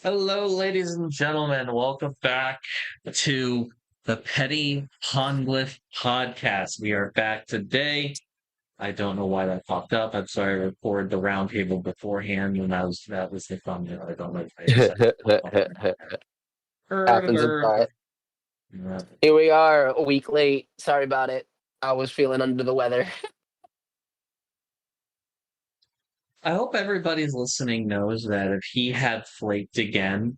Hello, ladies and gentlemen. Welcome back to the Petty Ponglyph podcast. We are back today. I don't know why that popped up. I'm sorry, I recorded the roundtable beforehand, and that was the thumbnail. I don't know if I accepted. Happens in time. Here we are, a week late. Sorry about it. I was feeling under the weather. I hope everybody's listening knows that if he had flaked again,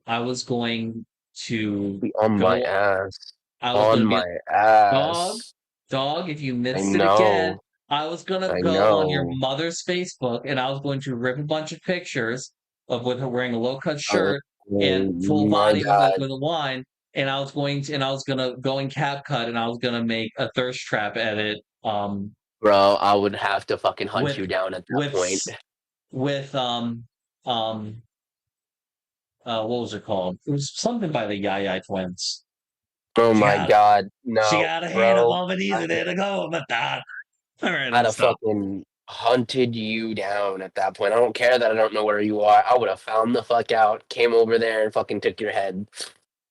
I was going to Be on my go. ass. I was going On to be my dog, ass. dog, if you I missed it again, know. I was gonna I go on your know. mother's Facebook and I was going to rip a bunch of pictures of with her wearing a low-cut Oh, shirt and full my body with a God. with a wine, and I was gonna go in cap cut and I was gonna make a thirst trap edit Bro, I would have to fucking hunt with you down at that with point. with um what was it called? It was something by the Yaya twins. Oh She my got God. she No, got a hand bro. above it I easy there to go with that. All right, I'd I'm have stop. fucking hunted you down at that point. I don't care that I don't know where you are. I would have found the fuck out, came over there, and fucking took your head.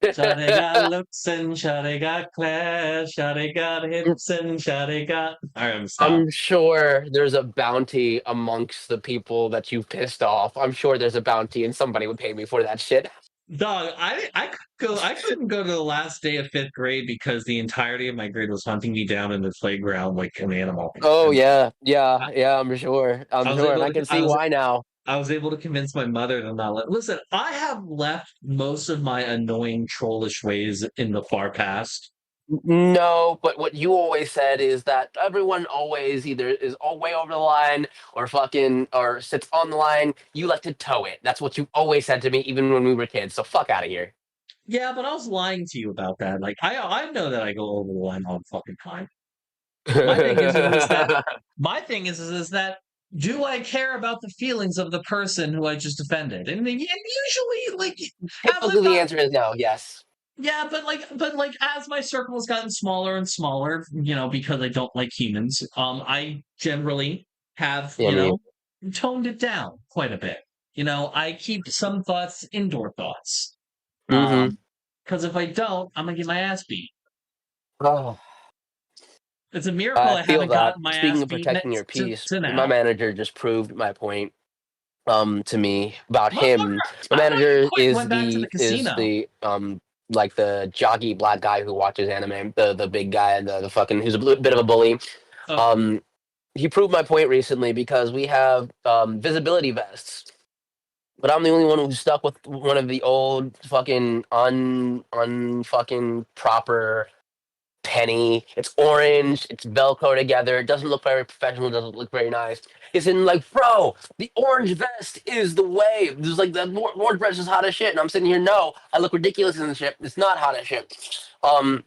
Shawty got looks and Shawty got class, Shawty got hips and Shawty got. All right, I'm stop. I'm sure there's a bounty amongst the people that you've pissed off. I'm sure there's a bounty, and somebody would pay me for that shit. Dog, I could go. I couldn't go to the last day of fifth grade because the entirety of my grade was hunting me down in the playground like an animal. Oh And yeah, I, yeah, yeah. I'm sure. I I'm was sure, and able I to. can see why now. I was able to convince my mother to not let. Listen, I have left most of my annoying trollish ways in the far past. No, but what you always said is that everyone always either is all way over the line or fucking or sits on the line. You like to toe it. That's what you always said to me, even when we were kids. So fuck out of here. Yeah, but I was lying to you about that. Like I know that I go over the line all the fucking time. My thing is that my thing is that do I care about the feelings of the person who I just offended? And usually, like as Typically, I've the got, answer is no. Yes. yeah, but like as my circle has gotten smaller and smaller, because I don't like humans, I generally have, Yeah, me. toned it down quite a bit. I keep some thoughts indoor thoughts. Mm-hmm. Because if I don't, I'm gonna get my ass beat. Oh. It's a miracle I I feel haven't that. gotten my ass Speaking of beaten protecting your to, peace, to my now. manager just proved my point to me about him. Motherfucker, My I thought you manager quit and is went back to the casino. the like the jockey black guy who watches anime, the big guy, the fucking who's a bit of a bully. Oh, Um he proved my point recently because we have visibility vests. But I'm the only one who's stuck with one of the old fucking un fucking proper penny. It's orange. It's Velcro together. It doesn't look very professional. It doesn't look very nice. It's in like, bro, the orange vest is the way. There's like the orange vest is hot as shit, and I'm sitting here. No, I look ridiculous in the shit. It's not hot as shit. Um,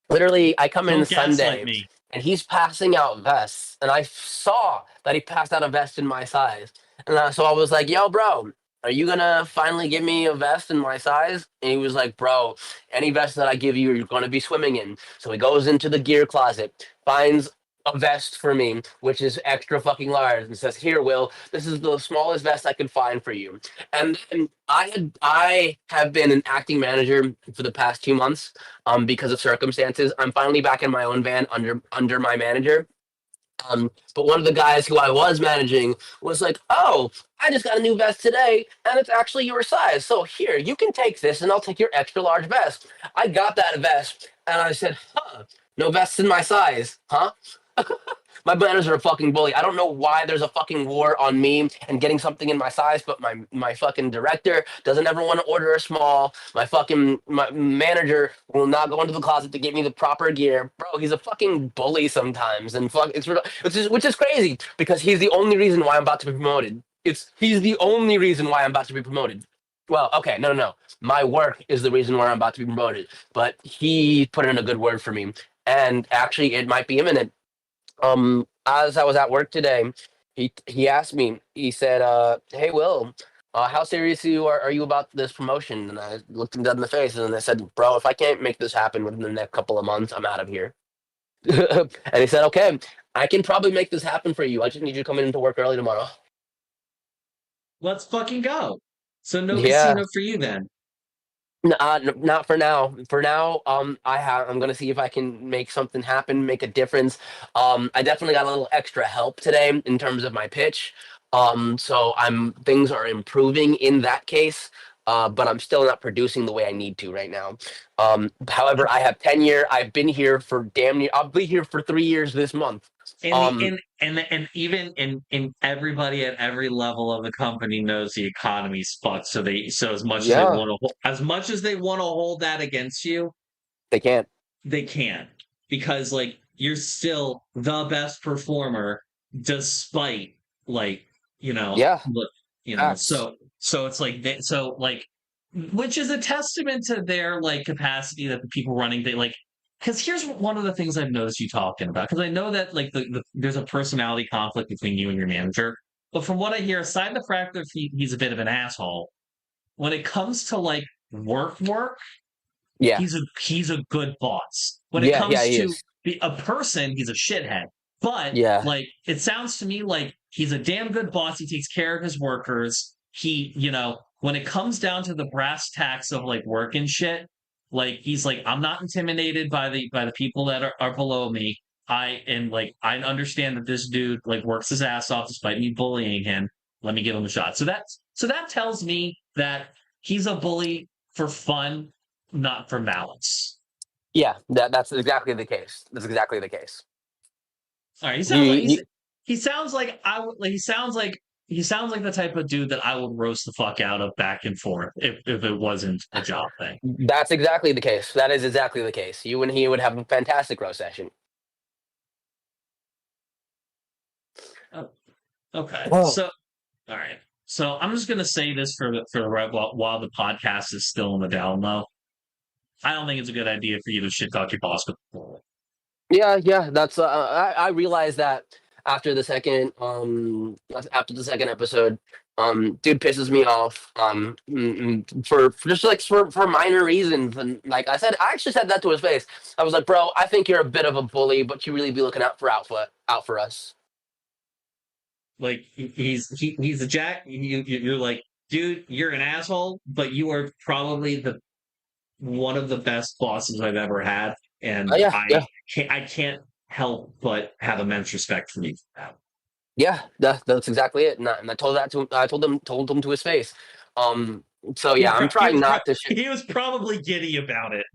Literally, I come in don't gaslight Sunday, me. and he's passing out vests, and I saw that he passed out a vest in my size, and so I was like, "Yo, bro, are you gonna finally give me a vest in my size?" And he was like, "Bro, any vest that I give you, you're gonna be swimming in." So he goes into the gear closet, finds a vest for me, which is extra fucking large, and says, "Here, Will, this is the smallest vest I could find for you." And I have been an acting manager for the past 2 months because of circumstances. I'm finally back in my own van under my manager. But one of the guys who I was managing was like, "Oh, I just got a new vest today, and it's actually your size. So here, you can take this, and I'll take your extra large vest." I got that vest, and I said, "Huh, no vests in my size, huh?" My banners are a fucking bully. I don't know why there's a fucking war on me and getting something in my size, but my fucking director doesn't ever want to order a small. My manager will not go into the closet to get me the proper gear. Bro, he's a fucking bully sometimes, and which is crazy because he's the only reason why I'm about to be promoted. He's the only reason why I'm about to be promoted. Well, okay, no. My work is the reason why I'm about to be promoted, but he put in a good word for me, and actually, it might be imminent. As I was at work today, he asked me. He said, "Hey, Will, how serious are you about this promotion?" And I looked him dead in the face, and I said, "Bro, if I can't make this happen within the next couple of months, I'm out of here." And he said, "Okay, I can probably make this happen for you. I just need you to come in to work early tomorrow." Let's fucking go. So no Yeah. casino for you then. Not for now. For now, I'm gonna see if I can make something happen, make a difference. I definitely got a little extra help today in terms of my pitch. So things are improving in that case. But I'm still not producing the way I need to right now. However, I have tenure. I've been here for damn near. I'll be here for 3 years this month. And the Um, and even in everybody at every level of the company knows the economy's fucked. So as much as they yeah, want to as much as they want to hold that against you, they can't. they can't, because like you're still the best performer despite, like, Yeah, look, facts. so it's like which is a testament to their like capacity, that the people running they like. Because here's one of the things I've noticed you talking about, because I know that like there's a personality conflict between you and your manager, but from what I hear, aside the fact that he's a bit of an asshole, when it comes to like work, Yeah, he's a good boss. When it yeah, comes he to is. a person, he's a shithead. But Yeah, like it sounds to me like he's a damn good boss. He takes care of his workers. When it comes down to the brass tacks of like work and shit, like he's like, I'm not intimidated by the people that are below me. I understand that this dude like works his ass off despite me bullying him. Let me give him a shot. So that tells me that he's a bully for fun, not for malice. yeah. That's exactly the case. That's exactly the case. All right, He, he sounds like I would. Like, he sounds like the type of dude that I would roast the fuck out of back and forth if it wasn't a job thing. that's exactly the case. That is exactly the case. You and he would have a fantastic roast session. Oh, okay, Oh. so all right, so I'm just gonna say this for the right while the podcast is still in the down low. I don't think it's a good idea for you to shit talk your boss before. Yeah, yeah. That's I realized that after the second episode, dude pisses me off. For just like for minor reasons, and like I actually said that to his face. I was like, bro, I think you're a bit of a bully, but you really be looking out for us. Like he's a jack. You're like, dude, you're an asshole, but you are probably the one of the best bosses I've ever had, Oh and yeah, yeah. I can't help but have immense respect for you for that. Yeah, that's exactly it. And I told that to him. Told him to his face. Um, so He, yeah, I'm trying not to. he was probably giddy about it.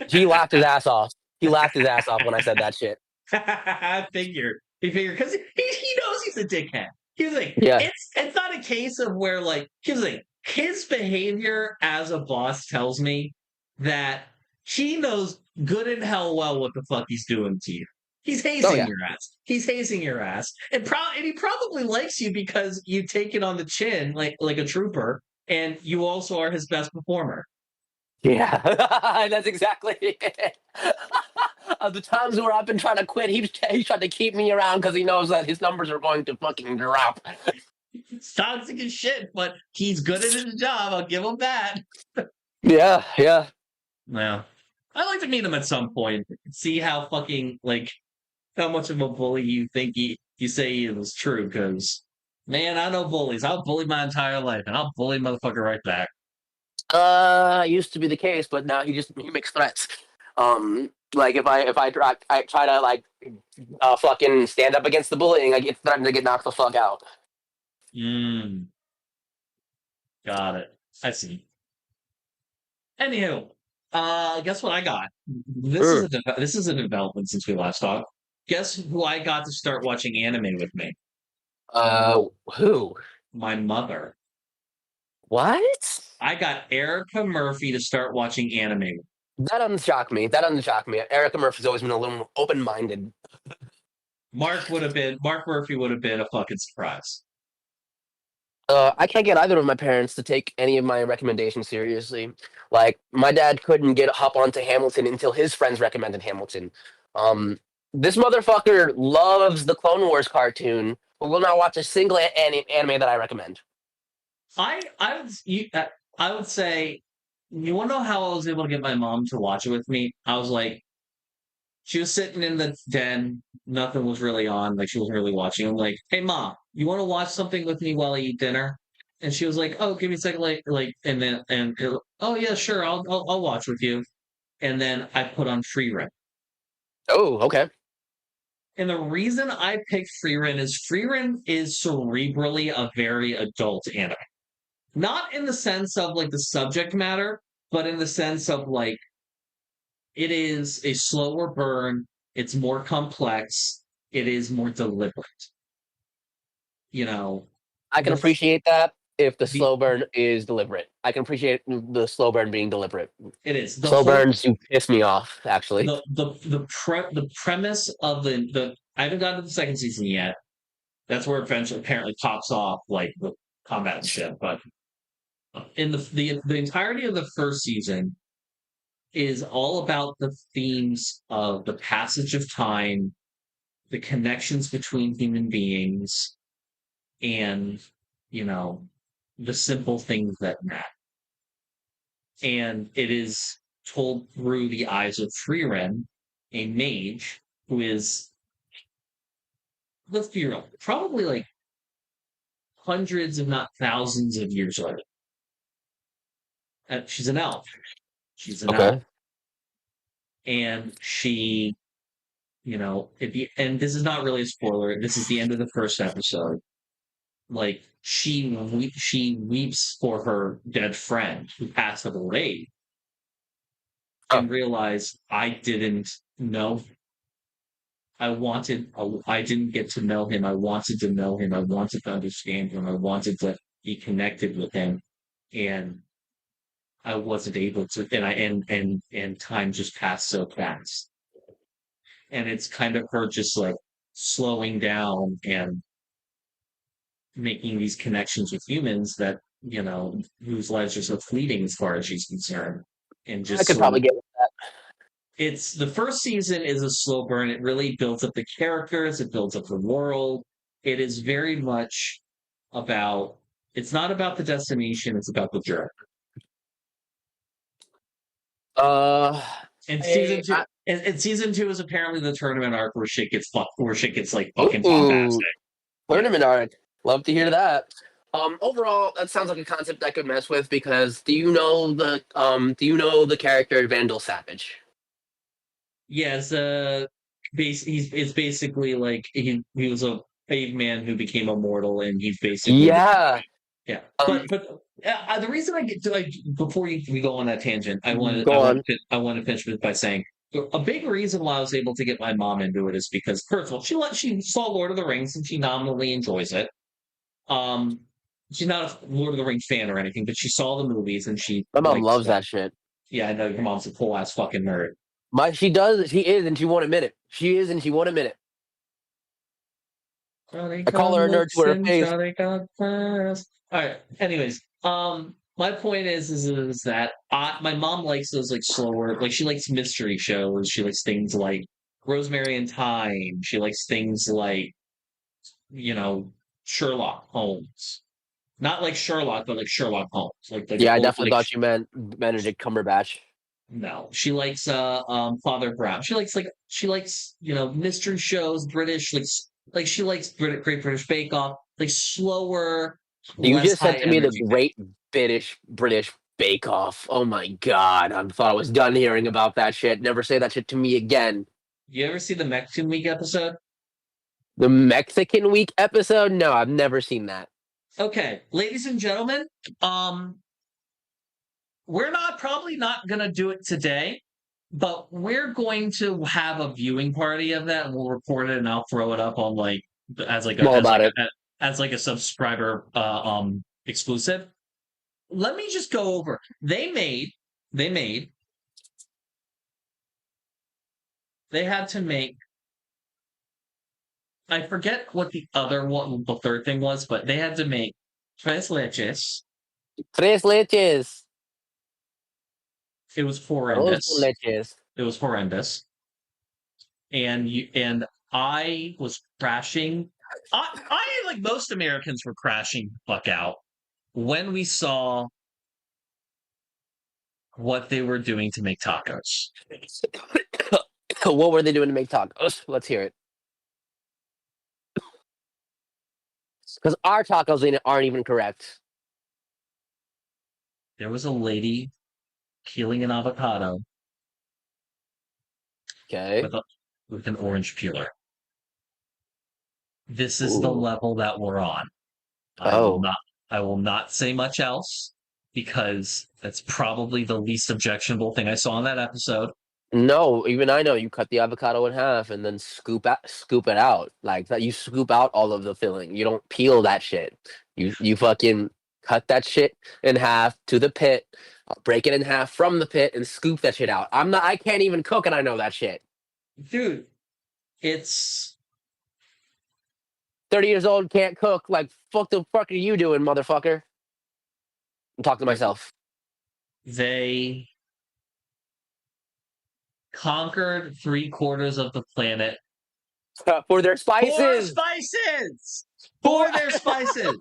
He laughed his ass off. He laughed his ass off when I said that shit. He figured, because he knows he's a dickhead. He was like, Yeah. it's not a case of where like he was like, his behavior as a boss tells me that he knows good and hell well what the fuck he's doing to you. He's Oh hazing yeah. your ass. He's hazing your ass, and he probably likes you because you take it on the chin like a trooper, and you also are his best performer. Yeah. That's exactly it. Of the times where I've been trying to quit, he's trying to keep me around because he knows that his numbers are going to fucking drop. He's toxic as shit, but he's good at his job. I'll give him that. Yeah, yeah. Yeah. I'd like to meet him at some point. See how fucking like how much of a bully you say he is true, because man, I know bullies. I'll bully my entire life and I'll bully motherfucker right back. Used to be the case, but now he makes threats. Like if I try to like fucking stand up against the bullying, I get threatened to get knocked the fuck out. Mm, got it. I see. Anywho, guess what I got? Mm. This is a development since we last talked. Guess who I got to start watching anime with me? Uh, who? My mother. What? I got Erica Murphy to start watching anime. That doesn't shock me. That doesn't shock me. Erica Murphy's always been a little more open-minded. Mark Murphy would have been a fucking surprise. I can't get either of my parents to take any of my recommendations seriously. Like my dad couldn't get hop onto Hamilton until his friends recommended Hamilton. Um, this motherfucker loves the Clone Wars cartoon, but will not watch a single anime that I recommend. I would say, you want to know how I was able to get my mom to watch it with me? I was like, she was sitting in the den, nothing was really on, like she wasn't really watching. I'm like, hey mom, you want to watch something with me while I eat dinner? And she was like, "Oh, give me a second, and then oh yeah, sure, I'll watch with you." And then I put on Free Rent. Oh, okay. And the reason I picked Free Rent is cerebrally a very adult anime. Not in the sense of like the subject matter, but in the sense of like it is a slower burn, it's more complex, it is more deliberate. You know, I can the appreciate that if the the slow burn is deliberate. I can appreciate the slow burn being deliberate. it is the Slow whole burns do piss me off, actually. the premise of the I haven't gotten to the second season yet. That's where eventually apparently pops off like the combat and shit. But in the entirety of the first season is all about the themes of the passage of time, the connections between human beings, and you know the simple things that matter. And it is told through the eyes of Frieren, a mage who is, let's be real, probably like hundreds, if not thousands of years old. She's an elf. She's an elf. Okay. And she, and this is not really a spoiler. This is the end of the first episode. Like she weeps for her dead friend who passed of old age, Huh. and realized I didn't know. I didn't get to know him. I wanted to know him. I wanted to understand him. I wanted to be connected with him, and I wasn't able to. And time just passed so fast. And it's kind of her just like slowing down and making these connections with humans that whose lives are so fleeting as far as she's concerned, and I just could sort probably of get with that. it's the first season is a slow burn. It really builds up the characters, it builds up the world. It is very much about it's not about the destination, it's about the journey. Uh, And I, season two and season two is apparently the tournament arc where shit gets like fucking ooh, bombastic. Yeah. tournament art. Love to hear that. Overall, that sounds like a concept I could mess with because do you know the character Vandal Savage? Yeah, it's basically like he was a caveman who became immortal, and he's basically Yeah. yeah. Um, But the reason I get to like before we go on that tangent, go on. I want to finish this by saying a big reason why I was able to get my mom into it is because first of all she saw Lord of the Rings and she nominally enjoys it. Um, she's not a Lord of the Rings fan or anything, but she saw the movies and she My mom likes loves them. that shit. Yeah, I know your mom's a full ass fucking nerd. She does. She is, and she won't admit it. She is, and she won't admit it. Johnny I call got her a nerd to looks her and face. Johnny got class. All right. Anyways, my point is that my mom likes those like slower, like she likes mystery shows. She likes things like Rosemary and Thyme. She likes things like you know Sherlock Holmes. Not like Sherlock, but like Sherlock Holmes. Like Yeah, I old definitely thought you meant Benedict Cumberbatch. no. She likes Father Brown. She likes mystery shows, British like she likes Great British Bake Off, like slower, You less just high said to me the energy thing. Great British Bake Off. Oh my god! I thought I was done hearing about that shit. Never say that shit to me again. You ever see the Mexican Week episode? The Mexican Week episode? No, I've never seen that. Okay, ladies and gentlemen, um, we're probably not gonna do it today, but we're going to have a viewing party of that, and we'll record it, and I'll throw it up on like as like I'm a all about it. as like a subscriber exclusive. Let me just go over. They made they had to make I forget what the third thing was, but they had to make tres leches. Tres leches. It was Arroz con horrendous. leches. It was horrendous. And I was crashing. I like most Americans were crashing the fuck out when we saw what they were doing to make tacos. What were they doing to make tacos? Let's hear it. Because our tacos in it aren't even correct. there was a lady peeling an avocado Okay. with a with an orange peeler. This is the Ooh. level that we're on. I will Oh. not I will not say much else because that's probably the least objectionable thing I saw in that episode. No, even I know you cut the avocado in half and then scoop it out. Like that you scoop out all of the filling. You don't peel that shit. You fucking cut that shit in half to the pit, break it in half from the pit and scoop that shit out. I can't even cook and I know that shit. Dude, it's 30 years old, can't cook. Like fuck are you doing, motherfucker? I'm talking to myself. they conquered 3/4 of the planet For their for spices. spices. For For their spices.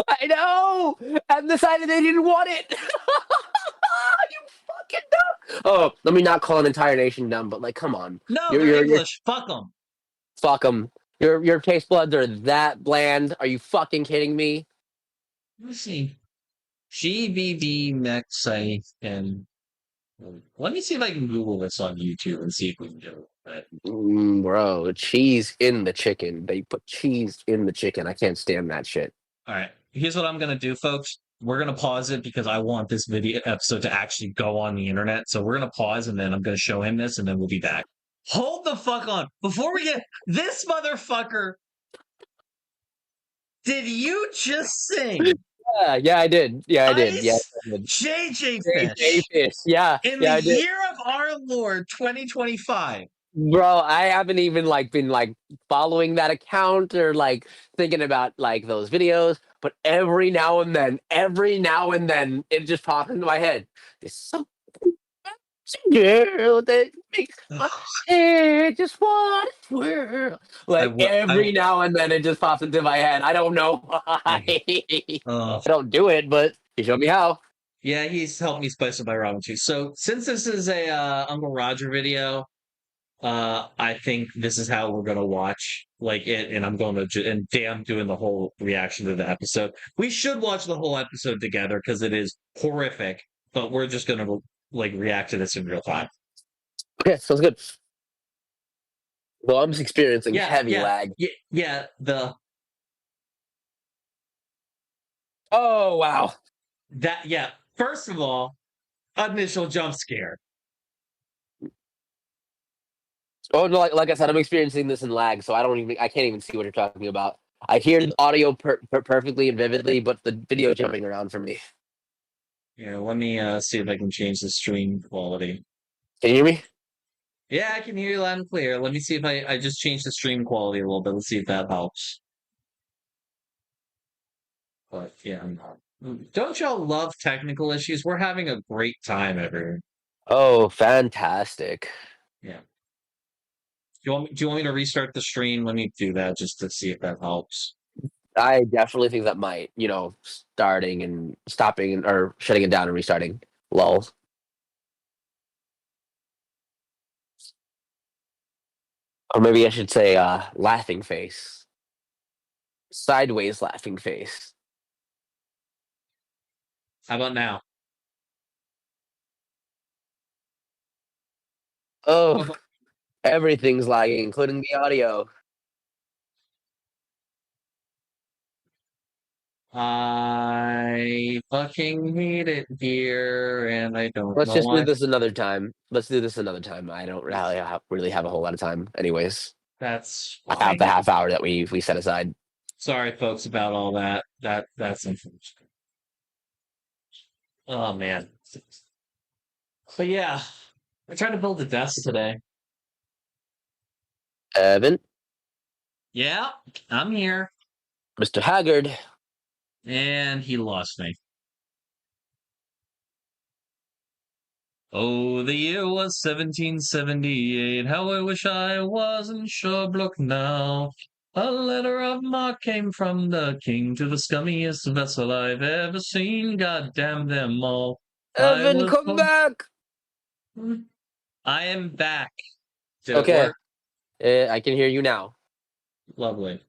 I know, and decided they didn't want it. You fucking dumb. Oh, let me not call an entire nation dumb, but like, come on, No, you're they're you're, you're English. Fuck them. fuck them. Your taste buds are that bland. Are you fucking kidding me? Let's see. GBB Mexi and let me see if I can Google this on YouTube and see if we can do it. Bro, cheese in the chicken. They put cheese in the chicken. I can't stand that shit. All right. Here's what I'm gonna do, folks. We're gonna pause it because I want this video episode to actually go on the internet. So we're gonna pause and then I'm gonna show him this and then we'll be back. Hold the fuck on. Before we get this motherfucker, did you just sing Yeah, I did. Yeah, I did. Yeah, Ice I did. JJ J Fish Fish. Yeah, in the yeah, I did. year of our Lord 2025? Bro, I haven't even like been like following that account or like thinking about like those videos, but every now and then it just pops into my head. There's some girl that makes my head just want to twirl. I Like will. every now and then it just pops into my head. I don't know why. I Uh, don't do it, but he showed me how. yeah, he's helped me spice up my ramen too. So since this is a Uncle Roger video, I think this is how we're gonna watch like it, and I'm going to and Dan doing the whole reaction to the episode. We should watch the whole episode together because it is horrific, but we're just gonna like react to this in real time. Okay, sounds good. Well, I'm just experiencing Yeah, heavy yeah, lag. yeah, yeah. Oh wow. Yeah. First of all, initial jump scare. Oh no, like I said, I'm experiencing this in lag, so I can't even see what you're talking about. I hear the audio perfectly and vividly, but the video jumping around for me. Yeah, let me see if I can change the stream quality. Can you hear me? Yeah, I can hear you loud and clear. Let me see if I just changed the stream quality a little bit. Let's see if that helps. But yeah, don't y'all love technical issues? We're having a great time everywhere. Oh, fantastic. Yeah. Do you want me to restart the stream? Let me do that just to see if that helps. I definitely think that might, starting and stopping or shutting it down and restarting. Lol. Or maybe I should say laughing face. Sideways laughing face. How about now? Oh, everything's lagging, including the audio. I fucking hate it here, and I don't Let's know just do why. this another time. Let's do this another time. I don't really have a whole lot of time. Anyways, That's I have fine. the half hour that we set aside. Sorry, folks, about all that. That's unfortunate. Oh man. But yeah, I tried to build a desk today. Evan, Yeah, I'm here. Mr. Haggard. And he lost me. Oh, the year was 1778. How I wish I was in Sherbrooke now. A letter of marque came from the king to the scummiest vessel I've ever seen. God damn them all. I Evan, was. come back. I am back. Did it Okay, work? I can hear you now. Lovely.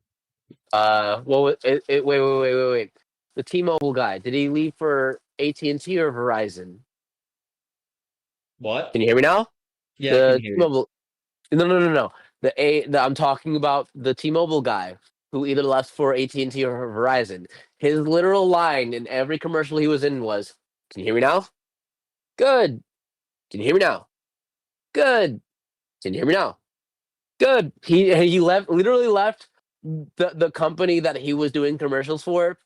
Well, wait. the T-Mobile guy, did he leave for AT&T or Verizon? What? Can you hear me now? Yeah, I can The hear you. T-Mobile. No. I'm talking about the T-Mobile guy who either left for AT&T or Verizon. His literal line in every commercial he was in was, "Can you hear me now? Good. Can you hear me now? Good. Can you hear me now? Good." He literally left the company that he was doing commercials for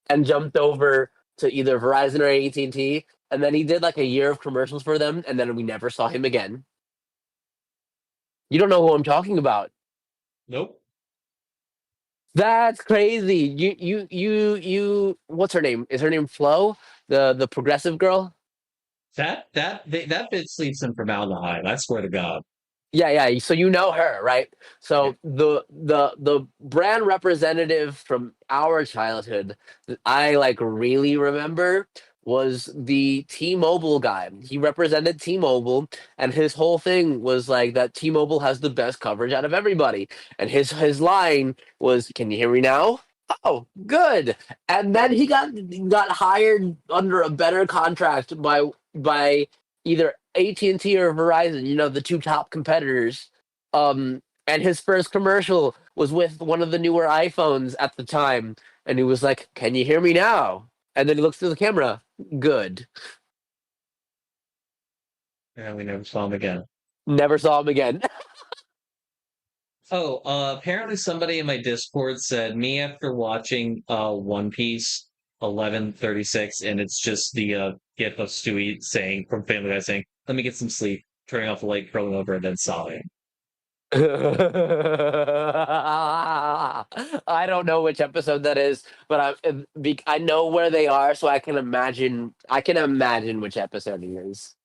and jumped over to either Verizon or AT&T, and then he did like a year of commercials for them, and then we never saw him again. You don't know who I'm talking about. Nope. That's crazy. You. What's her name? Is her name Flo? The progressive girl? That bitch sleeps in formaldehyde. I swear to God. Yeah. So you know her, right? Yeah. So the brand representative from our childhood that I like really remember was the T-Mobile guy. He represented T-Mobile, and his whole thing was like that T-Mobile has the best coverage out of everybody. And his line was, "Can you hear me now? Oh, good." And then he got hired under a better contract by either AT&T or Verizon, the two top competitors. And his first commercial was with one of the newer iPhones at the time, and he was like, "Can you hear me now?" And then he looks to the camera. Good. And we never saw him again. Never saw him again. Oh, apparently somebody in my Discord said me after watching One Piece 11:36, and it's just the gif of Stewie saying from Family Guy saying, "Let me get some sleep," turning off the light, curling over, and then sobbing. I don't know which episode that is, but I know where they are, so I can imagine. I can imagine which episode it is.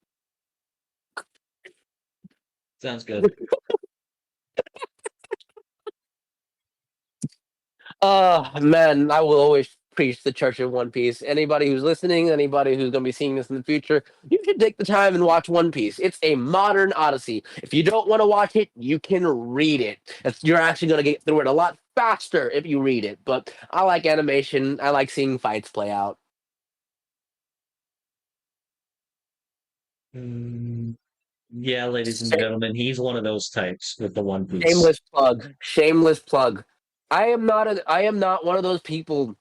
Sounds good. Oh man, I will always preach the Church of One Piece. Anybody who's listening, anybody who's going to be seeing this in the future, you should take the time and watch One Piece. It's a modern odyssey. If you don't want to watch it, you can read it. You're actually going to get through it a lot faster if you read it. But I like animation. I like seeing fights play out. Mm, yeah, ladies and gentlemen, he's one of those types with the One Piece. Shameless plug. Shameless plug. I am not one of those people.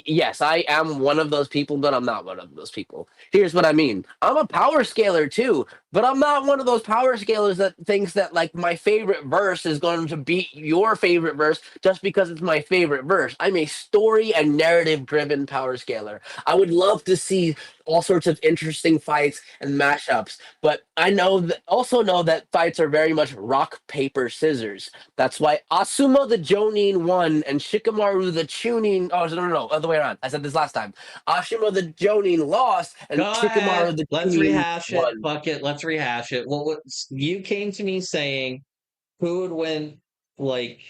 Yes, I am one of those people, but I'm not one of those people. Here's what I mean. I'm a power scaler too, but I'm not one of those power scalers that thinks that like my favorite verse is going to beat your favorite verse just because it's my favorite verse. I'm a story and narrative driven power scaler. I would love to see all sorts of interesting fights and mashups, but also know that fights are very much rock paper scissors. That's why Asuma the Jonin won and Shikamaru the Chunin. Oh, no, other way around. I said this last time. Asuma the Jonin lost and Go Shikamaru ahead. the Let's Chunin rehash it. won. Fuck it. Let's rehash it. Well, you came to me saying who would win, like,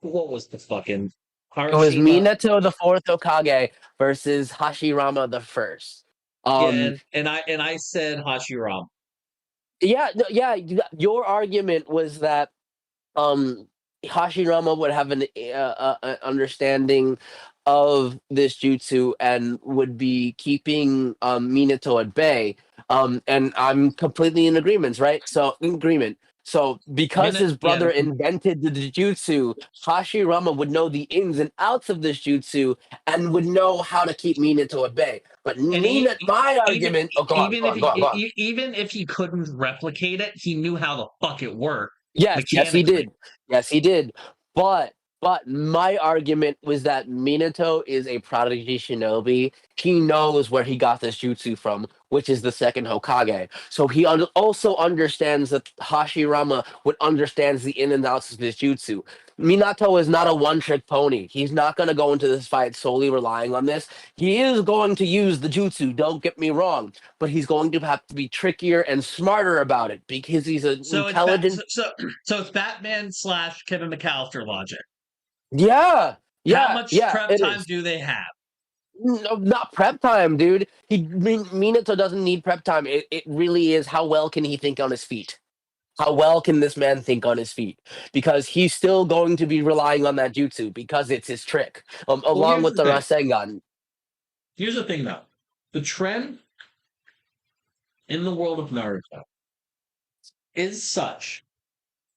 what was the fucking It was Harashima? Minato the fourth Hokage versus Hashirama the first. Yeah, Um, and I said Hashirama. yeah, no, yeah. Your argument was that um Hashirama would have an understanding of this jutsu and would be keeping Minato at bay. And I'm completely in agreement, right? So in agreement. So because Minute, his yeah. brother invented the jutsu, Hashirama would know the ins and outs of this jutsu and would know how to keep Minato at bay. But And my even argument. Oh, go on, even go if on, go on, go on. even if he couldn't replicate it, he knew how the fuck it worked Yes, he mechanically. did. Yes, he did. But my argument was that Minato is a prodigy shinobi. He knows where he got this jutsu from, which is the second Hokage. So he also understands that Hashirama would understands the in and outs of this jutsu. Minato is not a one-trick pony. He's not going to go into this fight solely relying on this. He is going to use the jutsu, don't get me wrong, but he's going to have to be trickier and smarter about it because he's an So it's intelligent. so it's Batman slash Kevin McAllister logic. Yeah, How much yeah, prep it time is. do they have? No, not prep time, dude. Minato doesn't need prep time. It really is how well can he think on his feet. How well can this man think on his feet? Because he's still going to be relying on that jutsu because it's his trick, Well, along here's with the the thing. Rasengan. Here's the thing, though. The trend in the world of Naruto is such.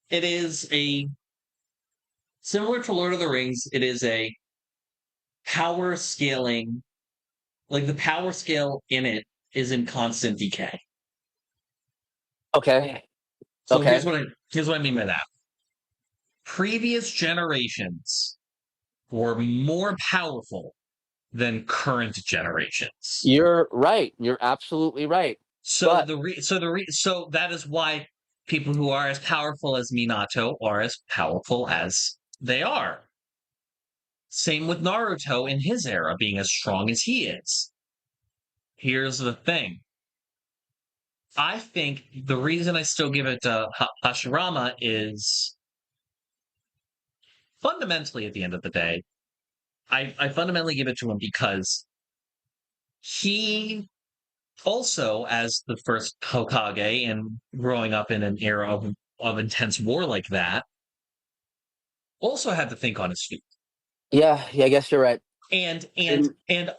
It is a similar to Lord of the Rings. It is a power scaling, like the power scale in it is in constant decay. Okay. So Okay. here's what I mean by that. Previous generations were more powerful than current generations. You're right. You're absolutely right. So But so that is why people who are as powerful as Minato are as powerful as they are. Same with Naruto in his era being as strong as he is. Here's the thing. I think the reason I still give it to Hashirama is fundamentally at the end of the day, I fundamentally give it to him because he also, as the first Hokage and growing up in an era of intense war like that, also had to think on his feet. yeah, I guess you're right. And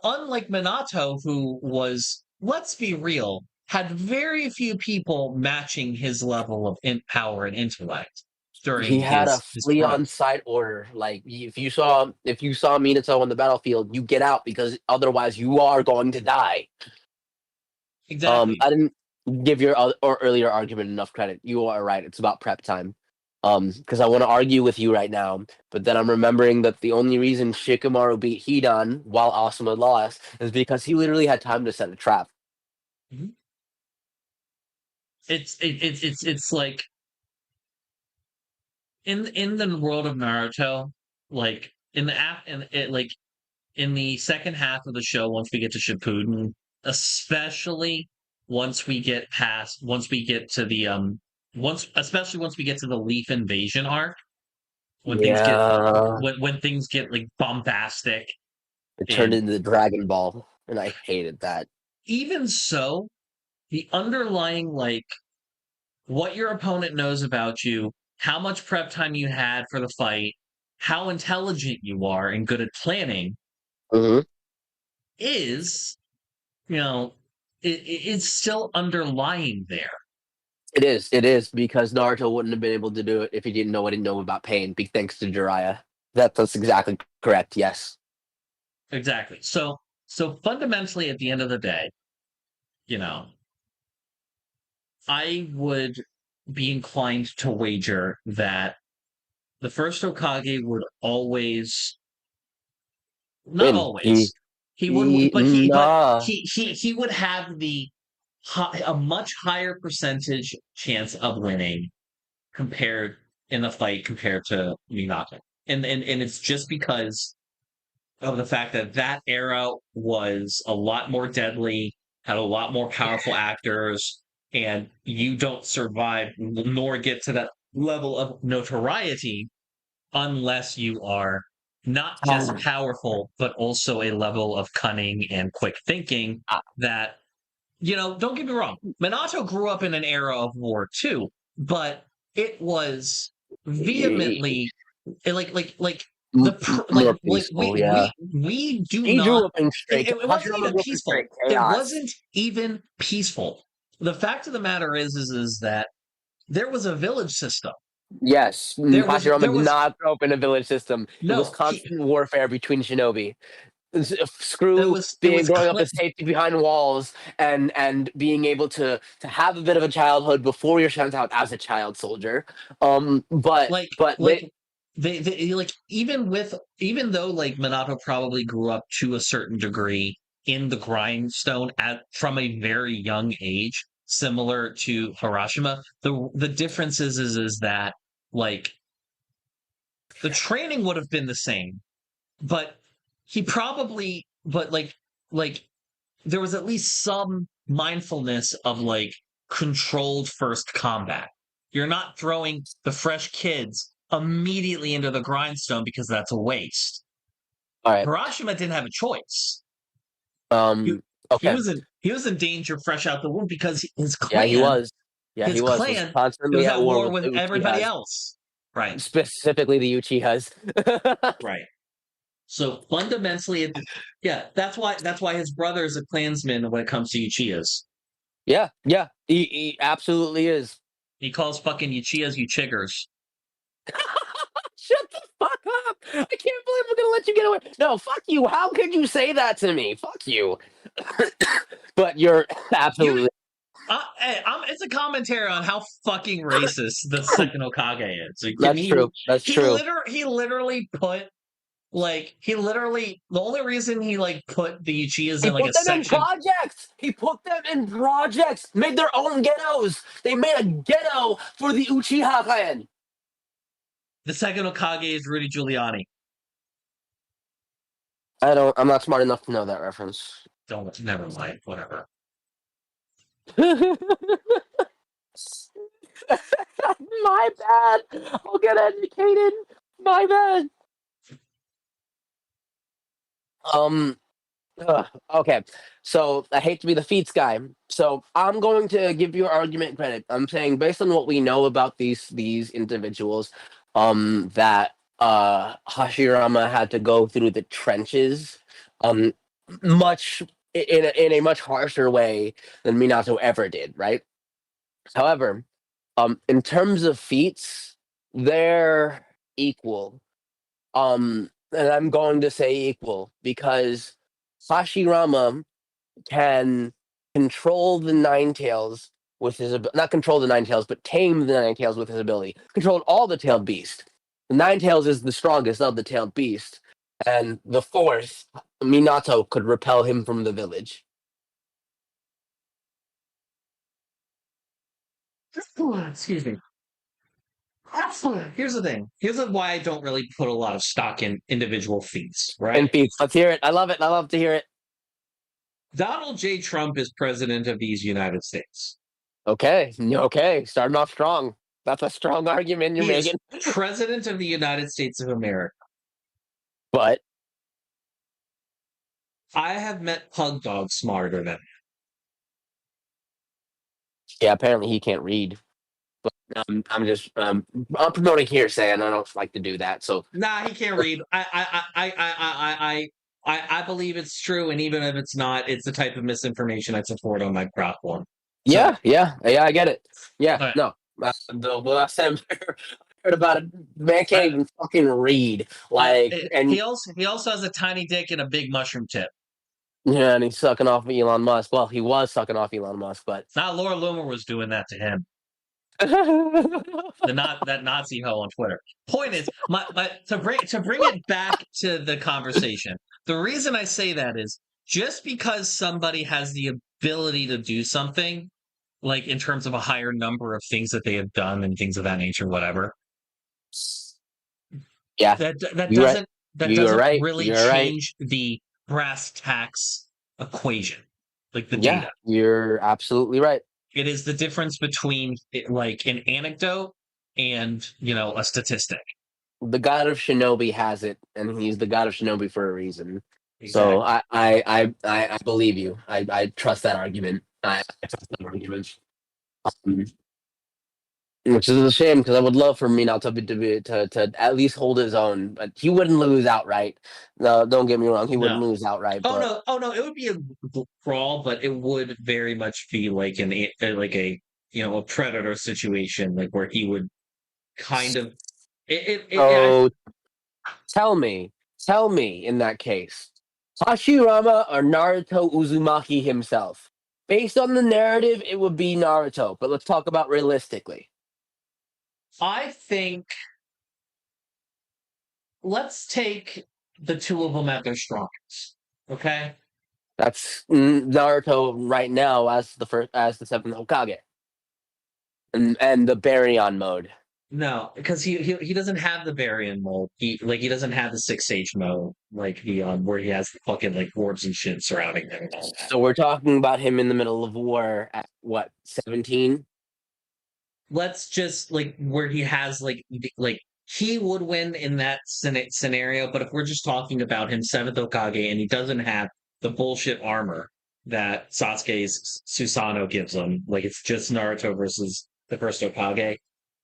unlike Minato, who was, let's be real, had very few people matching his level of power and intellect during He had a his flee prime. on sight order. Like if you saw Minato on the battlefield, you get out because otherwise you are going to die. Exactly. I didn't give your or earlier argument enough credit. You are right. It's about prep time. Because I want to argue with you right now, but then I'm remembering that the only reason Shikamaru beat Hidan while Asuma lost is because he literally had time to set a trap. Mhm. It's like in the world of Naruto, like in the app and it like in the second half of the show, once we get to Shippuden, especially once we get to the especially once we get to the Leaf Invasion arc, when things get Yeah, when things get like bombastic, it turned and into the Dragon Ball, and I hated that. even so, the underlying like what your opponent knows about you, how much prep time you had for the fight, how intelligent you are and good at planning Hmm. is, you know, it's still underlying there. It is because Naruto wouldn't have been able to do it if he didn't know what he knew about pain. Big thanks to Jiraiya. That's exactly correct. Yes. Exactly. So fundamentally at the end of the day, you know, I would be inclined to wager that the first Hokage would always, not Win. He always, he would, he but nah. he would have a much higher percentage chance of winning compared in a fight compared to Minato. And it's just because of the fact that that era was a lot more deadly, had a lot more powerful actors, and you don't survive nor get to that level of notoriety unless you are not just powerful, but also a level of cunning and quick thinking that, don't get me wrong. Minato grew up in an era of war too, but it was vehemently like More peaceful. Yeah. we do He grew not. up in It, straight. it wasn't Hashirama even grew up in straight peaceful. It chaos. wasn't even peaceful. The fact of the matter is that there was a village system. Yes, There Hashirama did was not grow up in a village system. It was no he constant warfare between shinobi. there Screw was it being was growing up as safety behind walls and being able to have a bit of a childhood before you're sent out as a child soldier. But like but like they like even though like Minato probably grew up to a certain degree in the grindstone from a very young age, similar to Harashima. The difference is that like the training would have been the same, but he probably but like there was at least some mindfulness of like controlled first combat. You're not throwing the fresh kids immediately into the grindstone because that's a waste. all right. Hiroshima didn't have a choice. He, Um. he Okay. was in he was in danger fresh out the womb because his Yeah, he clan was. Yeah, His he was clan constantly was at at war war with the with everybody Uchihas, else. Right. specifically the Uchihas. Right. So fundamentally, yeah, that's why his brother is a clansman when it comes to Uchihas. Yeah, yeah, he absolutely is. He calls fucking Uchihas Uchiggers. Shut the fuck up! I can't believe I'm gonna let you get away. No, fuck you. How could you say that to me? Fuck you. But you're You, absolutely hey, it's a commentary on how fucking racist the second Hokage is. Like, that's true. That's true. he literally put the only reason he like put the Uchihas He in like a put them in section. projects. He put them in projects. Made their own ghettos. They made a ghetto for the Uchiha clan. The second Hokage is Rudy Giuliani. I'm not smart enough to know that reference. Don't never mind. Whatever. My bad. I'll get educated. My bad. Okay. So I hate to be the feats guy. So I'm going to give your argument credit. I'm saying based on what we know about these individuals, that Hashirama had to go through the trenches, um, much in a much harsher way than Minato ever did, right? However, in terms of feats, they're equal. And I'm going to say equal because Hashirama can control the Nine Tails with his not control the Nine Tails, but tame the Nine Tails with his ability. Controlled all the tailed beast. The Nine Tails is the strongest of the tailed beast, and the fourth, Minato, could repel him from the village. Excuse me. Here's the thing. Here's why I don't really put a lot of stock in individual feats, And right? feats, let's hear it. I love it. I love to hear it. Donald J. Trump is president of these United States. Okay, okay, starting off strong. That's a strong argument you're He is making. president of the United States of America. But I have met pug dogs smarter than him. yeah, apparently he can't read. But I'm just I'm promoting hearsay, and I don't like to do that. So Nah, he can't read. I believe it's true, and even if it's not, it's the type of misinformation I support on my platform. yeah, I get it. Yeah, All right. no. The last time I heard about it, the man can't even fucking read. Like, and he also has a tiny dick and a big mushroom tip. yeah, and he's sucking off Elon Musk. Well, he was sucking off Elon Musk, but It's not Laura Loomer was doing that to him. That Nazi hoe on Twitter. Point is, to bring it back to the conversation. The reason I say that is just because somebody has the ability to do something, like in terms of a higher number of things that they have done and things of that nature, whatever. Yeah, that you're doesn't right. that You're doesn't right. really You're right. change the brass tacks equation, like the Yeah, data. you're absolutely right. It is the difference between like an anecdote and a statistic. The god of Shinobi has it, and he's the god of Shinobi for a reason. Exactly. So I believe you. I trust that argument. I trust that argument. Um, which is a shame because I would love for Minato to at least hold his own, but he wouldn't lose outright. No, don't get me wrong, he wouldn't No. lose outright. Oh no, it would be a brawl, but it would very much be like a predator situation, like where he would kind of So tell me in that case, Hashirama or Naruto Uzumaki himself? Based on the narrative, it would be Naruto, but let's talk about realistically. I think let's take the two of them at their strongest. Okay. That's Naruto right now as the seventh Hokage, and the Baryon mode. No, because he doesn't have the variant mode. He doesn't have the 6H mode like the where he has the fucking like orbs and shit surrounding him and all that. So we're talking about him in the middle of war at what, 17? Let's just like where he has like he would win in that scenario, but if we're just talking about him seventh Hokage and he doesn't have the bullshit armor, that Sasuke's Susanoo gives him. Like it's just Naruto versus the first Hokage.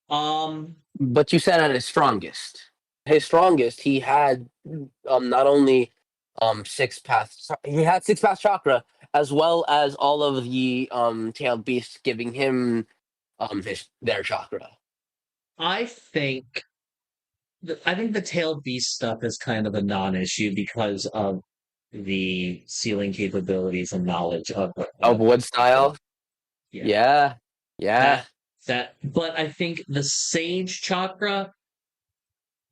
Um, But you said at his strongest. His strongest, he had not only he had six path chakra as well as all of the tailed beasts giving him their chakra. I think I think the tailed beast stuff is kind of a non-issue because of the sealing capabilities and knowledge of Of wood style. yeah. Yeah. Yeah. That but I think the sage chakra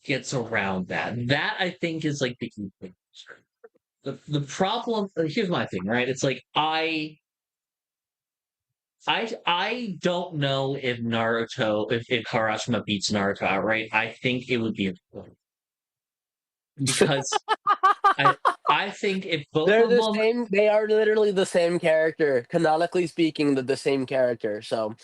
gets around that. That I think is like the problem. Here's my thing, right? It's like I don't know if Naruto if Harashima beats Naruto outright. I think it would be a because I I think if both They're of the them same. They are literally the same character. Canonically speaking, the same character. So,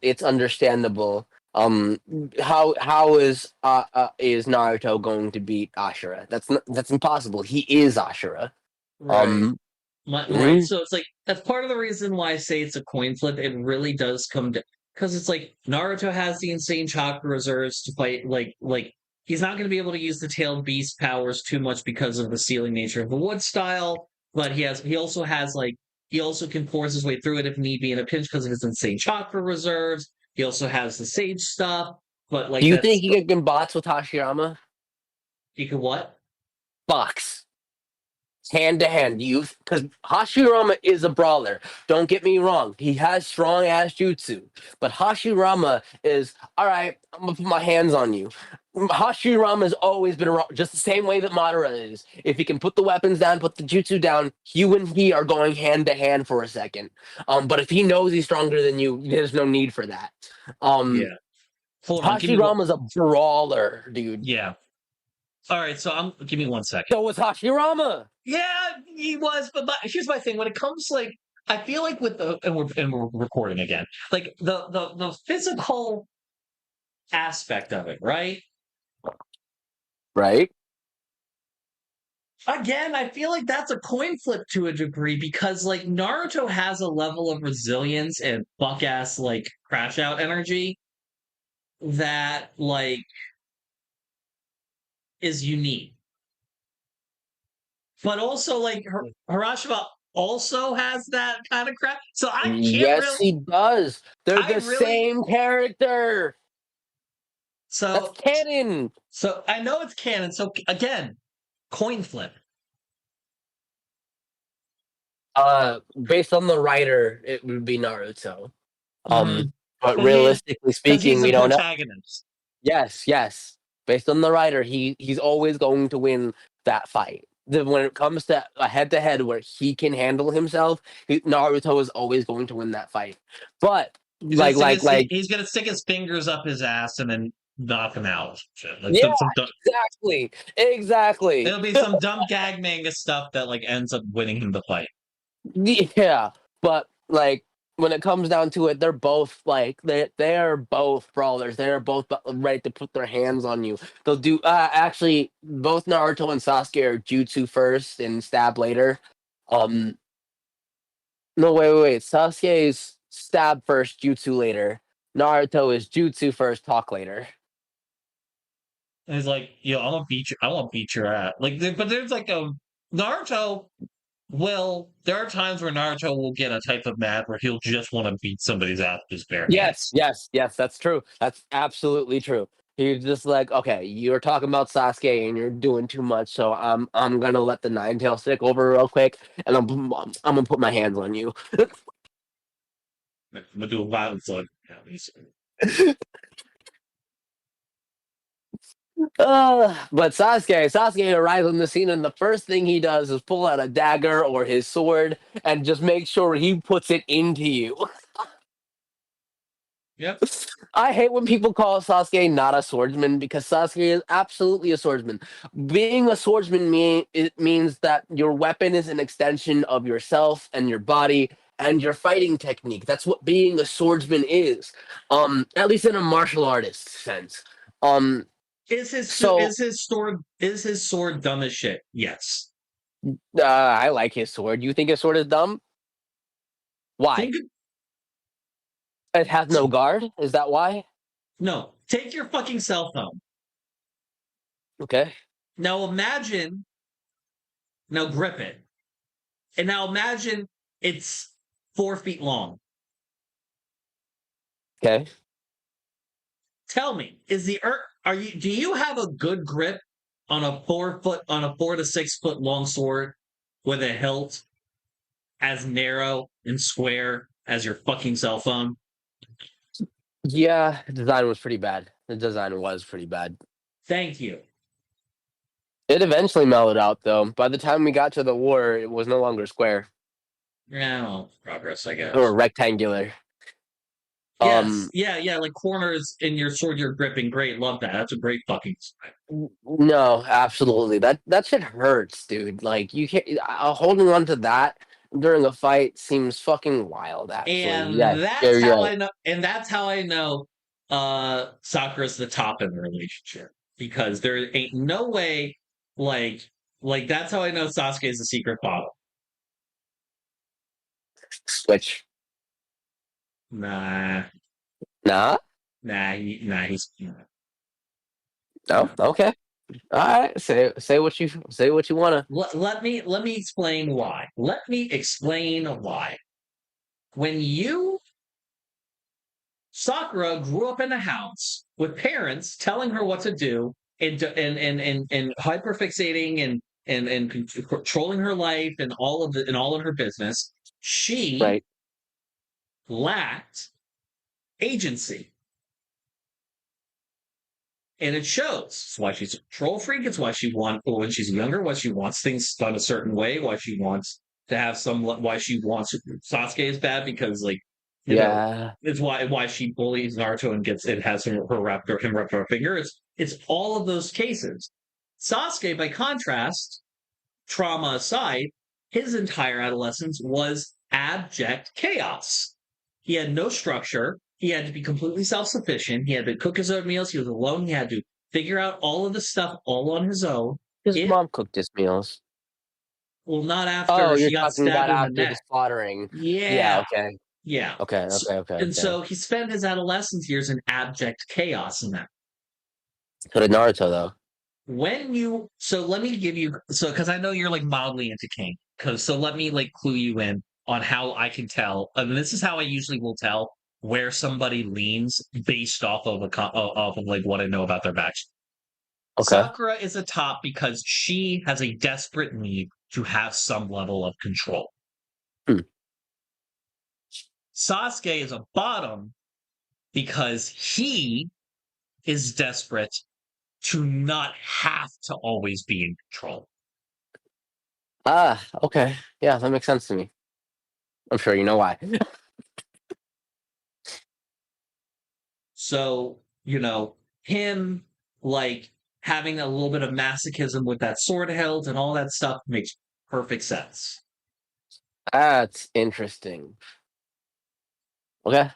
it's understandable. How is Naruto going to beat Ashura? That's impossible. He is Ashura. right. Um, Right. mhm. So it's like that's part of the reason why I say it's a coin flip. It really does come to because it's like Naruto has the insane chakra reserves to fight like he's not going to be able to use the tailed beast powers too much because of the sealing nature of the wood style, but he also has like he also can force his way through it if need be in a pinch because of his insane chakra reserves. He also has the sage stuff, but Do like you that's think he can box with Hashirama? you can what? Box. Hand to hand, you because Hashirama is a brawler. Don't get me wrong; he has strong ass jutsu, but Hashirama is all right. I'm gonna put my hands on you. Hashirama has always been around, just the same way that Madara is. If he can put the weapons down, put the jutsu down, you and he are going hand to hand for a second. But if he knows he's stronger than you, there's no need for that. Um, Yeah. Hold on, give me one. Hashirama's a brawler, dude. Yeah. All right, so I'm give me 1 second. So was Hashirama. Yeah, he was, but here's my thing: when it comes like, I feel like with the and we're recording again, like the physical aspect of it, right? Right? Again, I feel like that's a coin flip to a degree because like Naruto has a level of resilience and buck ass like crash out energy that like is unique, but also like Harashima also has that kind of crap. So I can't Yes, really. he does. They're I the really same character. That's so canon. So I know it's canon. So again, coin flip. Based on the writer, it would be Naruto. Mm-hmm. But Because realistically speaking, he's a we don't know. protagonist. Yes, yes. Based on the writer, he's always going to win that fight. When it comes to a head to head where he can handle himself, Naruto is always going to win that fight. But He's gonna stick his fingers up his ass and then knock him out. Shit. Like yeah, some dumb, exactly. it'll be some dumb gag manga stuff that like ends up winning him the fight. Yeah, but like when it comes down to it, they're both like they are both brawlers. They are both ready to put their hands on you. They'll do actually both Naruto and Sasuke are jutsu first and stab later. Um, no, wait. Sasuke is stab first, jutsu later. Naruto is jutsu first, talk later. And he's like, yo, I'm gonna beat you. I won't beat your ass. Like, but there's like a Naruto. Well, there are times where Naruto will get a type of mad where he'll just want to beat somebody's ass with his bare Yes, hands. yes, yes, that's true. That's absolutely true. He's just like, okay, you're talking about Sasuke and you're doing too much, so I'm gonna let the nine tail stick over real quick, and I'm gonna put my hands on you. I'm gonna do a violence on. But Sasuke arrives on the scene, and the first thing he does is pull out a dagger or his sword and just make sure he puts it into you. Yep. I hate when people call Sasuke not a swordsman because Sasuke is absolutely a swordsman. Being a swordsman it means that your weapon is an extension of yourself and your body and your fighting technique. That's what being a swordsman is. At least in a martial artist sense. Um, so Is his sword dumb as shit? Yes. I like his sword. You think his sword is dumb? Why? Think It has no guard? Is that why? no. Take your fucking cell phone. Okay. Now imagine. Now grip it, and now imagine it's 4 feet long. Okay. Tell me, is the earth? Are you? Do you have a good grip on a 4 to 6 foot long sword with a hilt as narrow and square as your fucking cell phone? Yeah, the design was pretty bad. The design was pretty bad. Thank you. It eventually mellowed out, though. By the time we got to the war, it was no longer square Yeah, well, progress, I or guess. rectangular. Yes, yeah, like corners in your sword you're gripping. Great, love that. That's a great fucking design. No, absolutely. That shit hurts, dude. Like you can't holding on to that during a fight seems fucking wild. Actually, And yeah, yeah, you're right. that's how I know Sakura's the top in the relationship. Because there ain't no way like that's how I know Sasuke is the secret bottom. Switch. Nah, Nah, he's no. no. Okay. All right. Say what you wanna. Let me explain why. Let me explain why. When you Sakura grew up in a house with parents telling her what to do and hyperfixating and controlling her life and all of her business. She Right. lacked agency, and it shows. It's why she's a control freak. It's why she wants when she's younger. Why she wants things done a certain way. Why she wants to have some. Why she wants Sasuke is bad because like Yeah. it's why she bullies Naruto and has him wrap her finger. It's all of those cases. Sasuke, by contrast, trauma aside, his entire adolescence was abject chaos. He had no structure. He had to be completely self-sufficient. He had to cook his own meals. He was alone. He had to figure out all of the stuff all on his own. His It mom cooked his meals. well, not Oh, after you're she got talking about stabbed in the after the neck. slaughtering. Yeah. Yeah, Okay. yeah. Okay. So, Okay. Okay. and Okay. so he spent his adolescence years in abject chaos in that. So did Naruto though. Let me give you because I know you're like mildly into King. So let me like clue you in on how I can tell. And this is how I usually will tell where somebody leans based off of off of like what I know about their backstory. Okay. Sakura is a top because she has a desperate need to have some level of control. Hmm. Sasuke is a bottom because he is desperate to not have to always be in control. Ah. Okay. Yeah, that makes sense to me. I'm sure you know why. So, him like having a little bit of masochism with that sword hilt and all that stuff makes perfect sense. That's interesting. Okay.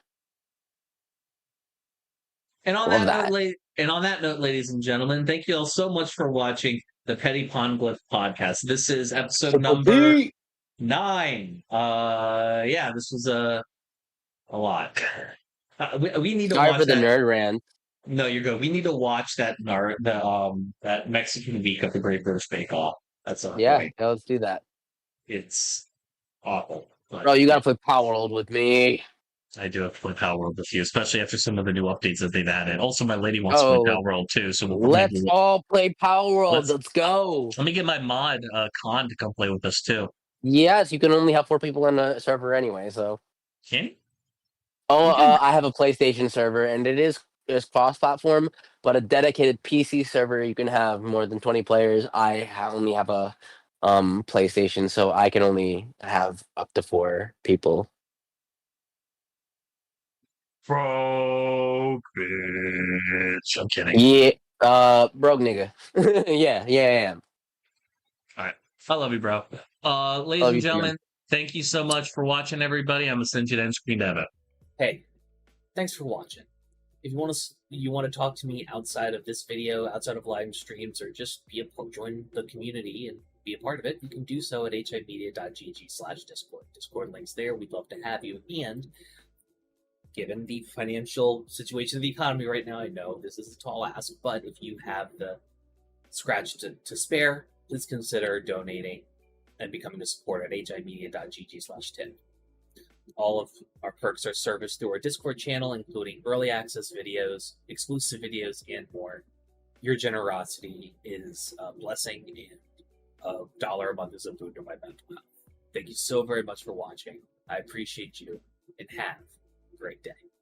Love that. And on that note, ladies and gentlemen, thank you all so much for watching the Petty Ponglyph podcast. This is episode Triple number P. 9. Yeah, this was a lot. We need to Sorry watch for the that. nerd rant. No, you're good. We need to watch that Mexican week of the Great British Bake Off. That's Yeah, ongoing. let's do that. It's awful, Bro, but you yeah, gotta play Power World with me. I do have to play Power World with you, especially after some of the new updates that they've added. Also, my lady wants to play Oh, Power World too, so we'll probably let's all play Power World. let's Let's go. let me get my mod Khan to come play with us too. Yes, you can only have 4 people on a server anyway, so. Can you? Oh, You can. I have a PlayStation server, and it's cross-platform, but a dedicated PC server you can have more than 20 players. Only have a PlayStation, so I can only have up to 4 people. Broke bitch. I'm kidding. Yeah, broke nigga. Yeah, I am. All right. I love you, bro. Ladies Love and you too, man. gentlemen, thank you so much for watching, everybody. I'm gonna send you the end screen demo. Hey, thanks for watching. If you want to talk to me outside of this video, outside of live streams, or just join the community and be a part of it, you can do so at himedia.gg/Discord. Discord links there. We'd love to have you. And given the financial situation of the economy right now, I know this is a tall ask, but if you have the scratch to spare, please consider donating and becoming a supporter at himedia.gg/tip. All of our perks are serviced through our Discord channel, including early access videos, exclusive videos, and more. Your generosity is a blessing, and $1 a month is a boon to my mental health. Thank you so very much for watching. I appreciate you, and have a great day.